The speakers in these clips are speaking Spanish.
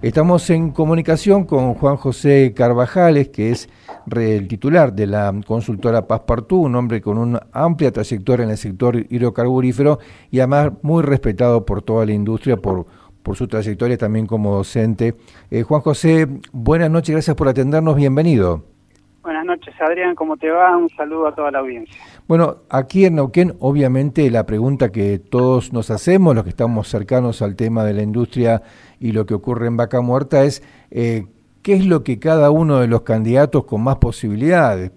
Estamos en comunicación con Juan José Carvajales, que es el titular de la consultora Passepartout, un hombre con una amplia trayectoria en el sector hidrocarburífero y además muy respetado por toda la industria por su trayectoria también como docente. Juan José, buenas noches, gracias por atendernos, bienvenido. Buenas noches, Adrián, ¿cómo te va? Un saludo a toda la audiencia. Bueno, aquí en Neuquén, obviamente la pregunta que todos nos hacemos, los que estamos cercanos al tema de la industria y lo que ocurre en Vaca Muerta es ¿qué es lo que cada uno de los candidatos con más posibilidades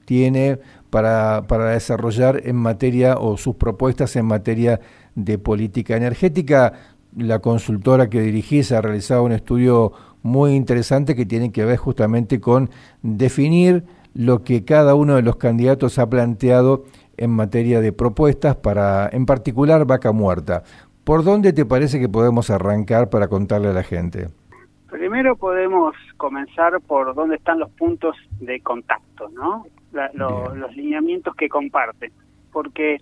tiene para desarrollar en materia o sus propuestas en materia de política energética? La consultora que dirigís ha realizado un estudio muy interesante que tiene que ver justamente con definir lo que cada uno de los candidatos ha planteado en materia de propuestas para, en particular, Vaca Muerta. ¿Por dónde te parece que podemos arrancar para contarle a la gente? Primero podemos comenzar por dónde están los puntos de contacto, ¿no? Los lineamientos que comparten. Porque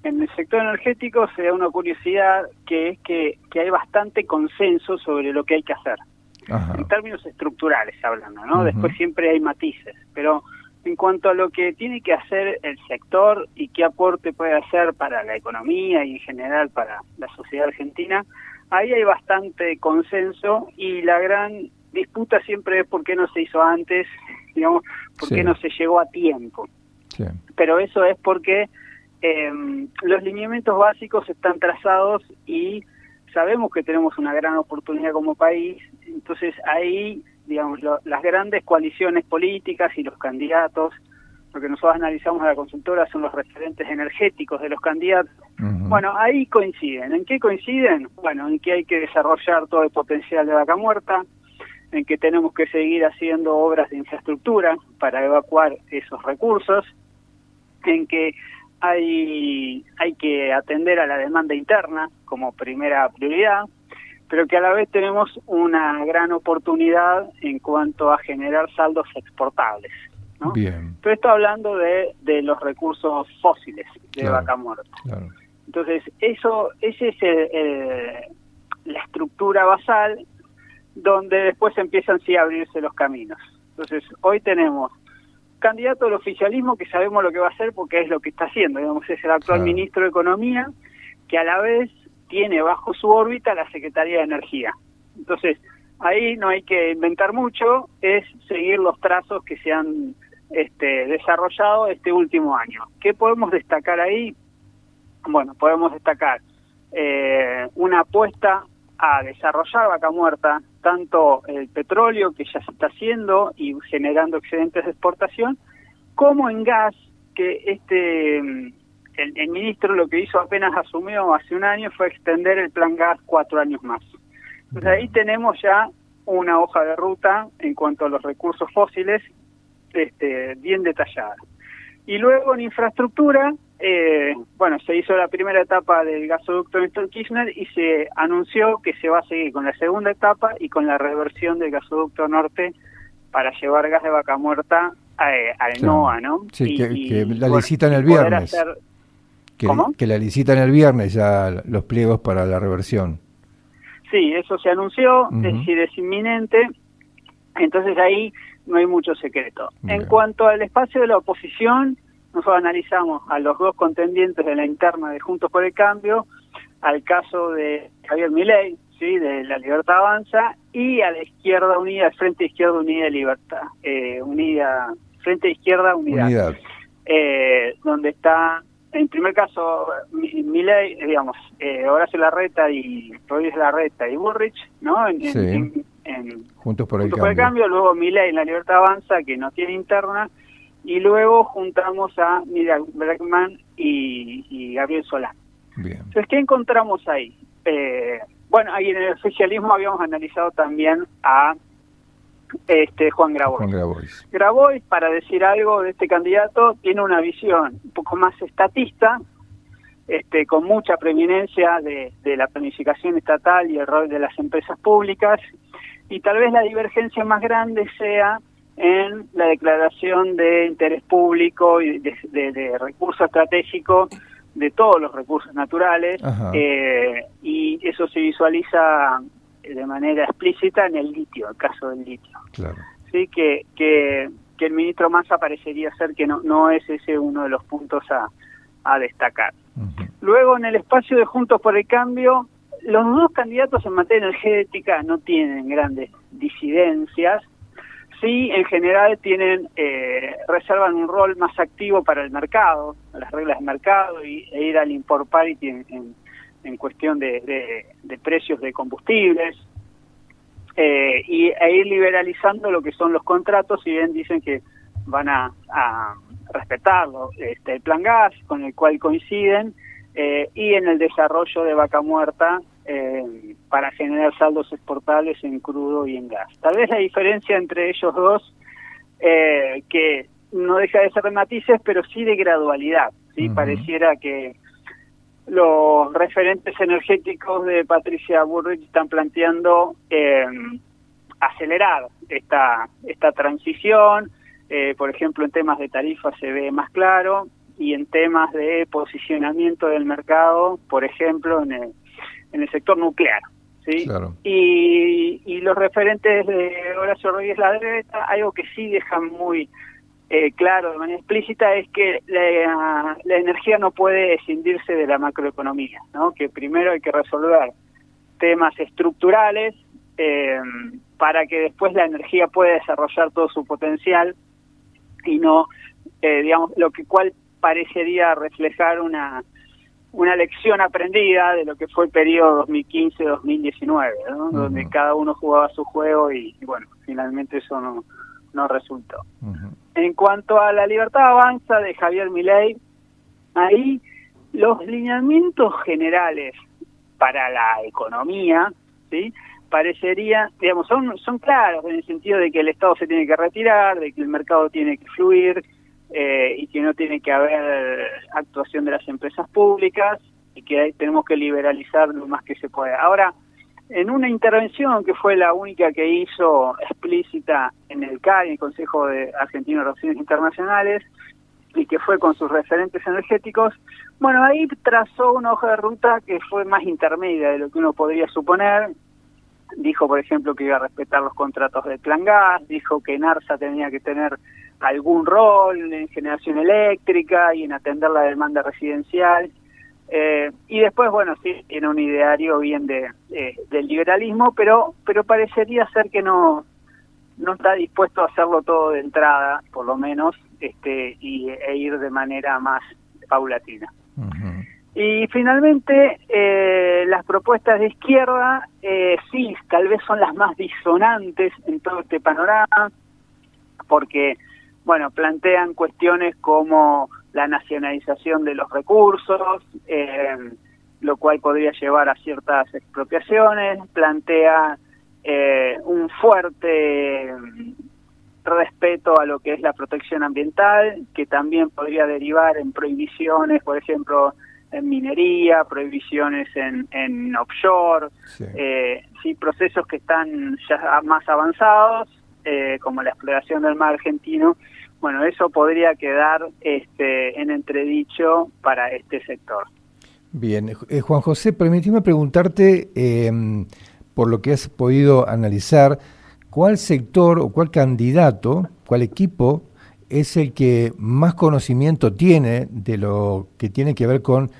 en el sector energético se da una curiosidad que es que hay bastante consenso sobre lo que hay que hacer. Ajá. En términos estructurales hablando, ¿no? Después siempre hay matices, pero en cuanto a lo que tiene que hacer el sector y qué aporte puede hacer para la economía y en general para la sociedad argentina, ahí hay bastante consenso y la gran disputa siempre es por qué no se hizo antes, digamos, por qué no se llegó a tiempo. Sí. Pero eso es porque los lineamientos básicos están trazados y sabemos que tenemos una gran oportunidad como país, entonces ahí, digamos, las grandes coaliciones políticas y los candidatos, lo que nosotros analizamos a la consultora son los referentes energéticos de los candidatos. Bueno, ahí coinciden. ¿En qué coinciden? Bueno, en que hay que desarrollar todo el potencial de Vaca Muerta, en que tenemos que seguir haciendo obras de infraestructura para evacuar esos recursos, en que hay que atender a la demanda interna como primera prioridad, pero que a la vez tenemos una gran oportunidad en cuanto a generar saldos exportables, ¿no? Bien. Todo esto hablando de los recursos fósiles de Vaca Muerta. Claro. Entonces, esa es la estructura basal donde después empiezan sí a abrirse los caminos. Entonces, hoy tenemos candidato del oficialismo que sabemos lo que va a hacer porque es lo que está haciendo, digamos, es el actual ministro de Economía, que a la vez tiene bajo su órbita la Secretaría de Energía. Entonces, ahí no hay que inventar mucho, es seguir los trazos que se han desarrollado este último año. ¿Qué podemos destacar ahí? Bueno, podemos destacar una apuesta a desarrollar Vaca Muerta, tanto el petróleo que ya se está haciendo y generando excedentes de exportación, como en gas, que el ministro lo que hizo apenas asumió hace un año fue extender el plan gas 4 años más. Entonces ahí tenemos ya una hoja de ruta en cuanto a los recursos fósiles bien detallada. Y luego en infraestructura, se hizo la primera etapa del gasoducto Néstor Kirchner y se anunció que se va a seguir con la segunda etapa y con la reversión del gasoducto norte para llevar gas de Vaca Muerta al NOA, ¿no? Sí, que la licitan el viernes. ¿Cómo? Que la licitan el viernes ya los pliegos para la reversión. Sí, eso se anunció, es decir, es inminente, entonces ahí no hay mucho secreto. Bien. En cuanto al espacio de la oposición, nosotros analizamos a los dos contendientes de la interna de Juntos por el Cambio, al caso de Javier Milei, ¿sí?, de La Libertad Avanza, y a la Izquierda Unida, el Frente Izquierda Unida de Libertad, Frente Izquierda Unidad. Donde está, en primer caso, Milei, digamos, Horacio Larreta y Rodríguez Larreta y Burrich, ¿no? En Juntos por el Cambio, luego Milei en La Libertad Avanza, que no tiene interna, y luego juntamos a Miriam Bregman y Gabriel Solá. Bien. Entonces, ¿qué encontramos ahí? Ahí en el oficialismo habíamos analizado también a Juan Grabois. Grabois, para decir algo de este candidato, tiene una visión un poco más estatista, con mucha preeminencia de la planificación estatal y el rol de las empresas públicas, y tal vez la divergencia más grande sea en la declaración de interés público y de recurso estratégico de todos los recursos naturales, y eso eso se visualiza de manera explícita en el litio, el caso del litio. Claro. Sí, que el ministro Massa parecería ser que no es ese uno de los puntos a destacar. Uh-huh. Luego, en el espacio de Juntos por el Cambio, los dos candidatos en materia energética no tienen grandes disidencias. Sí, en general reservan un rol más activo para el mercado, las reglas de mercado e ir al import parity en cuestión de precios de combustibles, e ir liberalizando lo que son los contratos, si bien dicen que van a respetarlo, el plan gas con el cual coinciden, y en el desarrollo de Vaca Muerta para generar saldos exportables en crudo y en gas. Tal vez la diferencia entre ellos dos, que no deja de ser de matices, pero sí de gradualidad, ¿sí? Uh-huh. Pareciera que los referentes energéticos de Patricia Bullrich están planteando acelerar esta transición. Por ejemplo, en temas de tarifas se ve más claro, y en temas de posicionamiento del mercado, por ejemplo, en el sector nuclear, ¿sí? Claro. Y los referentes de Horacio Rodríguez Larreta, algo que sí dejan muy claro de manera explícita, es que la energía no puede escindirse de la macroeconomía, ¿no? Que primero hay que resolver temas estructurales para que después la energía pueda desarrollar todo su potencial, y no, digamos, cual parecería reflejar una lección aprendida de lo que fue el periodo 2015-2019, ¿no? Uh-huh. Donde cada uno jugaba su juego y bueno, finalmente eso no resultó. Uh-huh. En cuanto a la Libertad Avanza de Javier Milei, ahí los lineamientos generales para la economía, ¿sí?, parecería, digamos, son claros en el sentido de que el Estado se tiene que retirar, de que el mercado tiene que fluir, y que no tiene que haber actuación de las empresas públicas, y que tenemos que liberalizar lo más que se pueda. Ahora, en una intervención que fue la única que hizo explícita en el CAI, el Consejo Argentino de Relaciones Internacionales, y que fue con sus referentes energéticos, bueno, ahí trazó una hoja de ruta que fue más intermedia de lo que uno podría suponer. Dijo, por ejemplo, que iba a respetar los contratos del plan gas, dijo que NARSA tenía que tener algún rol en generación eléctrica y en atender la demanda residencial, y después, bueno, sí, tiene un ideario bien del liberalismo, pero parecería ser que no está dispuesto a hacerlo todo de entrada, por lo menos, e ir de manera más paulatina. Uh-huh. Y finalmente, las propuestas de izquierda, sí, tal vez son las más disonantes en todo este panorama, porque, bueno, plantean cuestiones como la nacionalización de los recursos, lo cual podría llevar a ciertas expropiaciones, plantea un fuerte respeto a lo que es la protección ambiental, que también podría derivar en prohibiciones, por ejemplo, en minería, prohibiciones en offshore, sí. Sí, procesos que están ya más avanzados, como la exploración del mar argentino. Bueno, eso podría quedar en entredicho para este sector. Bien, Juan José, permíteme preguntarte, por lo que has podido analizar, ¿cuál sector o cuál candidato, cuál equipo es el que más conocimiento tiene de lo que tiene que ver con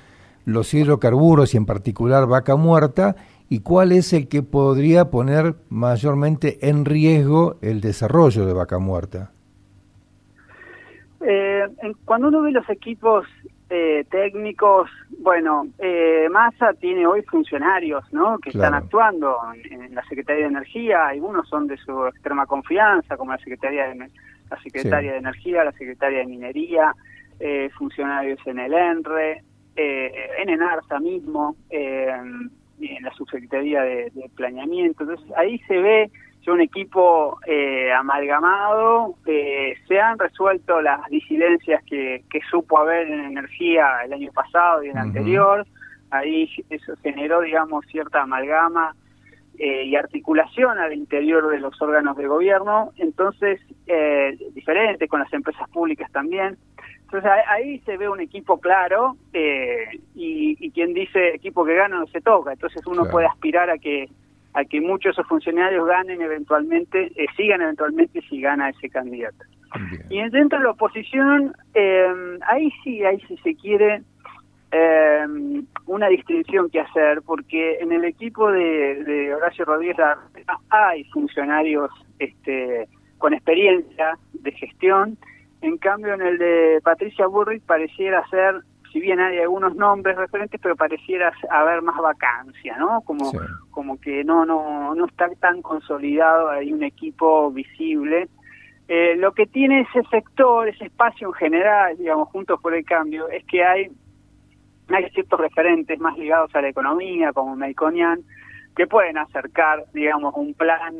los hidrocarburos y en particular Vaca Muerta, y cuál es el que podría poner mayormente en riesgo el desarrollo de Vaca Muerta? Cuando uno ve los equipos técnicos, bueno, Massa tiene hoy funcionarios, ¿no?, que claro, están actuando en la Secretaría de Energía. Algunos son de su extrema confianza, como la Secretaria de sí, de Energía, la Secretaria de Minería, funcionarios en el ENRE, en ENARSA mismo, en la Subsecretaría de Planeamiento. Entonces ahí se ve un equipo amalgamado. Se han resuelto las disidencias que supo haber en energía el año pasado y el anterior. Ahí eso generó, digamos, cierta amalgama y articulación al interior de los órganos de gobierno. Entonces, diferente con las empresas públicas también. Entonces ahí se ve un equipo claro, y quien dice equipo que gana no se toca. Entonces uno puede aspirar a que muchos de esos funcionarios ganen eventualmente, sigan eventualmente si gana ese candidato. Bien. Y dentro de la oposición, ahí sí se quiere una distinción que hacer, porque en el equipo de Horacio Rodríguez Larreta hay funcionarios con experiencia de gestión. En cambio, en el de Patricia Bullrich pareciera ser, si bien hay algunos nombres referentes, pero pareciera haber más vacancia, ¿no? Como que no está tan consolidado, hay un equipo visible. Lo que tiene ese sector, ese espacio en general, digamos, Juntos por el Cambio, es que hay ciertos referentes más ligados a la economía, como Melconian, que pueden acercar, digamos, un plan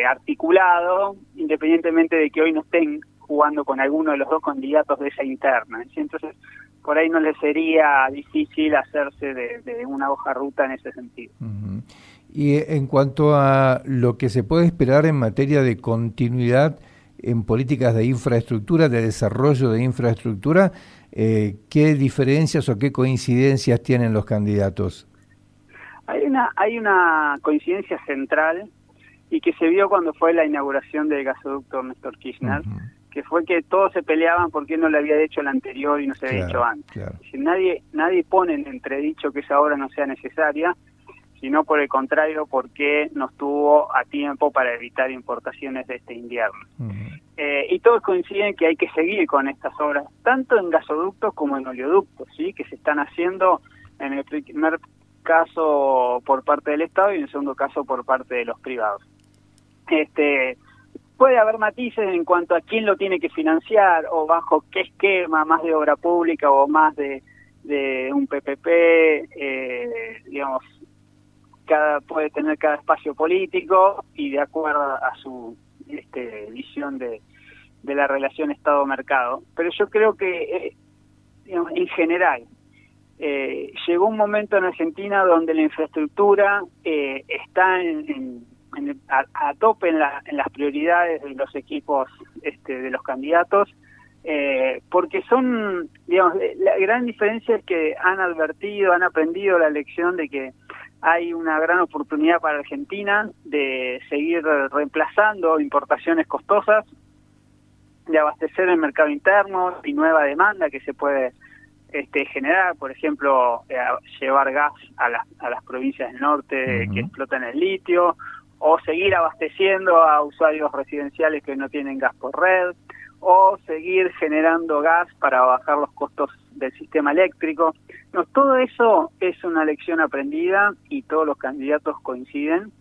articulado, independientemente de que hoy no estén jugando con alguno de los dos candidatos de esa interna. Entonces, por ahí no les sería difícil hacerse de una hoja ruta en ese sentido. Uh-huh. Y en cuanto a lo que se puede esperar en materia de continuidad en políticas de infraestructura, de desarrollo de infraestructura, ¿qué diferencias o qué coincidencias tienen los candidatos? Hay una coincidencia central y que se vio cuando fue la inauguración del gasoducto Néstor Kirchner, uh-huh, que fue que todos se peleaban por qué no le había hecho el anterior y no se había hecho antes. Claro. Si nadie pone en entredicho que esa obra no sea necesaria, sino por el contrario, porque no estuvo a tiempo para evitar importaciones de este invierno. Uh-huh. Y todos coinciden que hay que seguir con estas obras, tanto en gasoductos como en oleoductos, ¿sí? Que se están haciendo en el primer caso por parte del Estado y en el segundo caso por parte de los privados. Puede haber matices en cuanto a quién lo tiene que financiar o bajo qué esquema, más de obra pública o más de un PPP, digamos, puede tener cada espacio político y de acuerdo a su visión de la relación Estado-mercado. Pero yo creo que, digamos, en general, llegó un momento en Argentina donde la infraestructura está a tope en las prioridades de los equipos de los candidatos, porque son, digamos, la gran diferencia es que han aprendido la lección de que hay una gran oportunidad para Argentina de seguir reemplazando importaciones costosas, de abastecer el mercado interno y nueva demanda que se puede generar, por ejemplo, llevar gas a las provincias del norte, uh-huh, que explotan el litio, o seguir abasteciendo a usuarios residenciales que no tienen gas por red, o seguir generando gas para bajar los costos del sistema eléctrico. No, todo eso es una lección aprendida y todos los candidatos coinciden.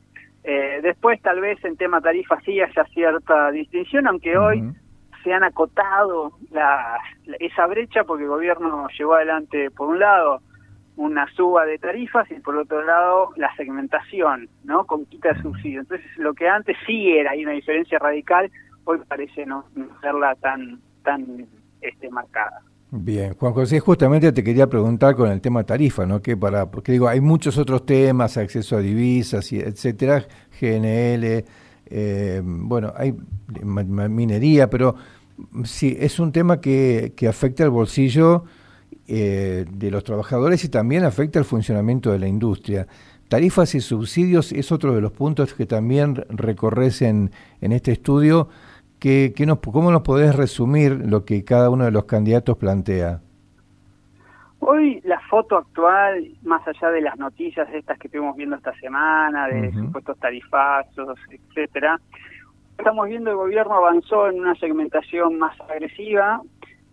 Después tal vez en tema tarifa sí haya cierta distinción, aunque uh-huh, hoy se han acotado esa brecha porque el gobierno llevó adelante, por un lado, una suba de tarifas y por otro lado la segmentación, ¿no? Con quita de subsidio. Entonces lo que antes sí era, hay una diferencia radical, hoy parece no serla tan marcada. Bien, Juan José, justamente te quería preguntar con el tema tarifa, ¿no? Porque digo, hay muchos otros temas, acceso a divisas, y etcétera, GNL, bueno, hay minería, pero sí, es un tema que afecta al bolsillo de los trabajadores y también afecta al funcionamiento de la industria. Tarifas y subsidios es otro de los puntos que también recorres en este estudio. ¿Cómo nos podés resumir lo que cada uno de los candidatos plantea? Hoy la foto actual, más allá de las noticias estas que estuvimos viendo esta semana, de uh-huh, supuestos tarifazos, etcétera, estamos viendo el gobierno avanzó en una segmentación más agresiva,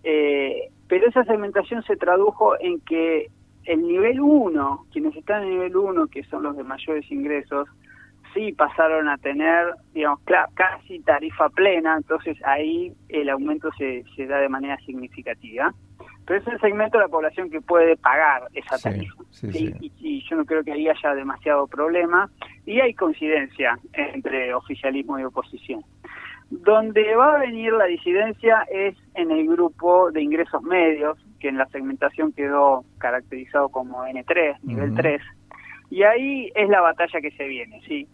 pero esa segmentación se tradujo en que el nivel 1, quienes están en el nivel 1, que son los de mayores ingresos, sí pasaron a tener, digamos, casi tarifa plena, entonces ahí el aumento se da de manera significativa. Pero es el segmento de la población que puede pagar esa tarifa. Sí. Y yo no creo que ahí haya demasiado problema. Y hay coincidencia entre oficialismo y oposición. Donde va a venir la disidencia es en el grupo de ingresos medios, que en la segmentación quedó caracterizado como N3, nivel uh-huh, 3. Y ahí es la batalla que se viene, ¿sí?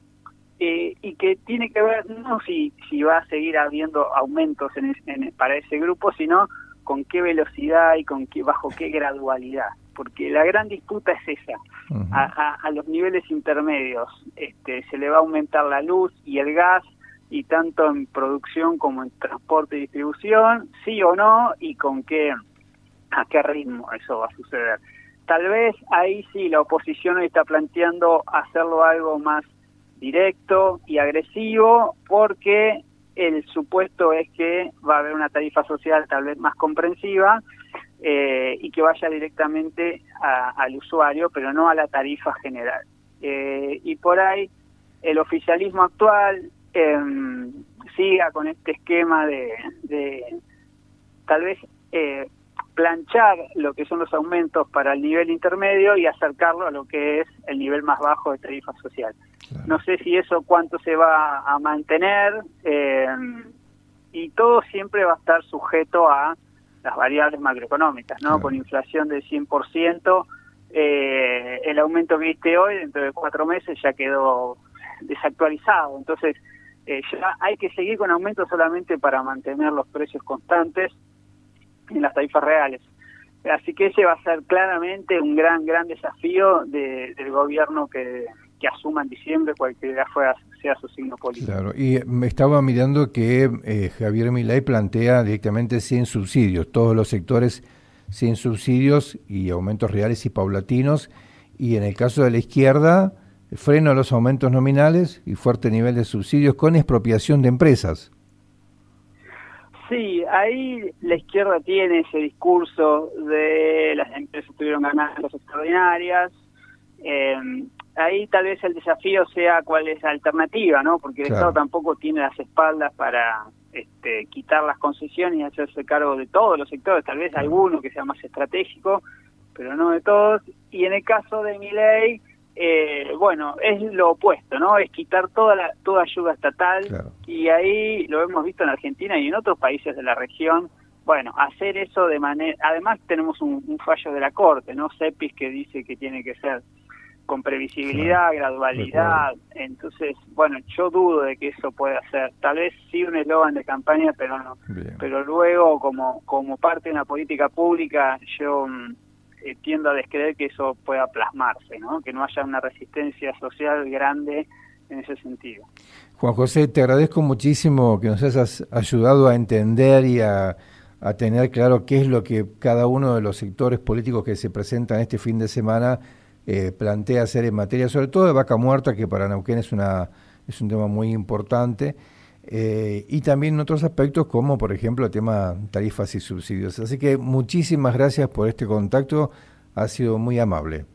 Y que tiene que ver no si va a seguir habiendo aumentos para ese grupo, sino con qué velocidad y bajo qué gradualidad, porque la gran disputa es esa. A los niveles intermedios se le va a aumentar la luz y el gas, y tanto en producción como en transporte y distribución, sí o no, y a qué ritmo eso va a suceder. Tal vez ahí sí la oposición hoy está planteando hacerlo algo más directo y agresivo, porque el supuesto es que va a haber una tarifa social tal vez más comprensiva y que vaya directamente al usuario, pero no a la tarifa general. Y por ahí el oficialismo actual siga con este esquema de tal vez planchar lo que son los aumentos para el nivel intermedio y acercarlo a lo que es el nivel más bajo de tarifa social. Claro. No sé si eso cuánto se va a mantener, y todo siempre va a estar sujeto a las variables macroeconómicas, ¿no? Claro. Con inflación del 100%, el aumento que viste hoy, dentro de 4 meses ya quedó desactualizado. Entonces, ya hay que seguir con aumentos solamente para mantener los precios constantes en las tarifas reales. Así que ese va a ser claramente un gran desafío del gobierno que asuma en diciembre, cualquiera sea su signo político. Claro, y me estaba mirando que Javier Milei plantea directamente 100 subsidios, todos los sectores 100 subsidios y aumentos reales y paulatinos, y en el caso de la izquierda, freno a los aumentos nominales y fuerte nivel de subsidios con expropiación de empresas. Sí, ahí la izquierda tiene ese discurso de las empresas tuvieron ganancias extraordinarias. Ahí tal vez el desafío sea cuál es la alternativa, ¿no? Porque el Estado tampoco tiene las espaldas para quitar las concesiones y hacerse cargo de todos los sectores, tal vez alguno que sea más estratégico, pero no de todos. Y en el caso de Milei, bueno, es lo opuesto, ¿no? Es quitar toda ayuda estatal, y ahí lo hemos visto en Argentina y en otros países de la región. Bueno, hacer eso de manera... Además tenemos un fallo de la Corte, ¿no? CEPIS, que dice que tiene que ser con previsibilidad, gradualidad. Entonces, bueno, yo dudo de que eso pueda ser. Tal vez sí un eslogan de campaña, pero no. Bien. Pero luego, como parte de una política pública, yo tiendo a descreer que eso pueda plasmarse, ¿no? Que no haya una resistencia social grande en ese sentido. Juan José, te agradezco muchísimo que nos hayas ayudado a entender y a tener claro qué es lo que cada uno de los sectores políticos que se presentan este fin de semana plantea hacer en materia, sobre todo de vaca muerta, que para Neuquén es un tema muy importante, y también en otros aspectos como, por ejemplo, el tema tarifas y subsidios. Así que muchísimas gracias por este contacto, ha sido muy amable.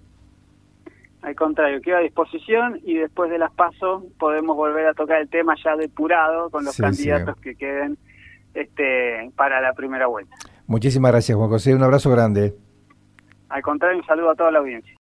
Al contrario, quedo a disposición, y después de las PASO podemos volver a tocar el tema ya depurado con los candidatos que queden para la primera vuelta. Muchísimas gracias, Juan José, un abrazo grande. Al contrario, un saludo a toda la audiencia.